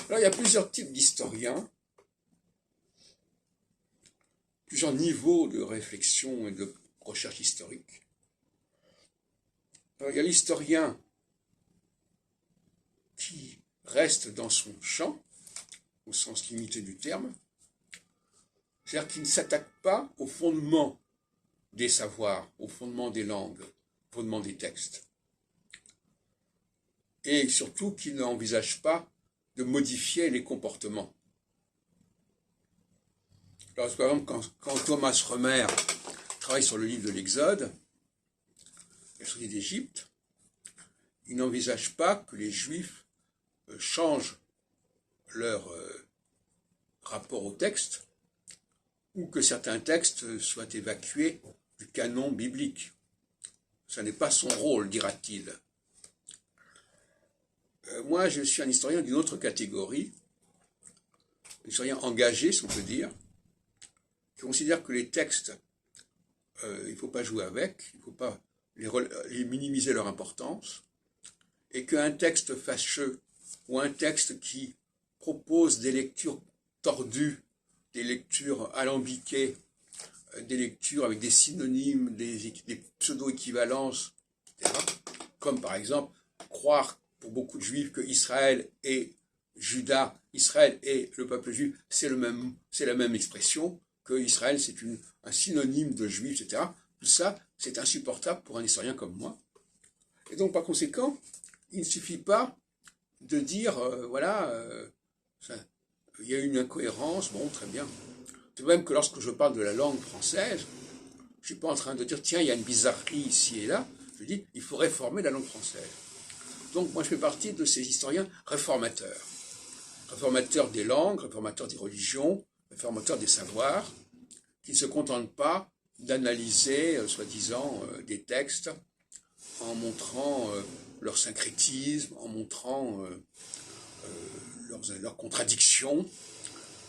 Alors, il y a plusieurs types d'historiens, plusieurs niveaux de réflexion et de recherche historique. Alors, il y a l'historien qui reste dans son champ, au sens limité du terme, c'est-à-dire qui ne s'attaque pas au fondement des savoirs, au fondement des langues, au fondement des textes. Et surtout qui n'envisage pas de modifier les comportements. Alors, par exemple, quand Thomas Romer travaille sur le livre de l'Exode, et sur l'île d'Égypte, il n'envisage pas que les Juifs changent leur rapport au texte, ou que certains textes soient évacués du canon biblique. Ce n'est pas son rôle, dira-t-il. Moi, je suis un historien d'une autre catégorie, un historien engagé, si on peut dire, qui considère que les textes, il ne faut pas jouer avec, il ne faut pas les minimiser leur importance, et qu'un texte fâcheux ou un texte qui propose des lectures tordues, des lectures alambiquées, des lectures avec des synonymes, des pseudo-équivalences, etc., comme par exemple croire pour beaucoup de juifs que Israël et Juda, Israël et le peuple juif, c'est la même expression, que Israël c'est un synonyme de juif, etc. Tout ça, c'est insupportable pour un historien comme moi. Et donc, par conséquent, il ne suffit pas de dire, il y a une incohérence, bon, très bien. De même que lorsque je parle de la langue française, je ne suis pas en train de dire, tiens, il y a une bizarrerie ici et là. Je dis, il faut réformer la langue française. Donc, moi, je fais partie de ces historiens réformateurs. Réformateurs des langues, réformateurs des religions, réformateurs des savoirs, qui ne se contentent pas d'analyser, soi-disant, des textes en montrant leur syncrétisme, en montrant leurs contradictions,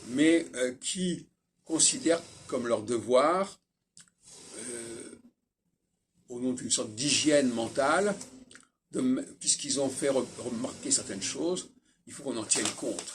mais qui considèrent comme leur devoir, au nom d'une sorte d'hygiène mentale, puisqu'ils ont fait remarquer certaines choses, il faut qu'on en tienne compte.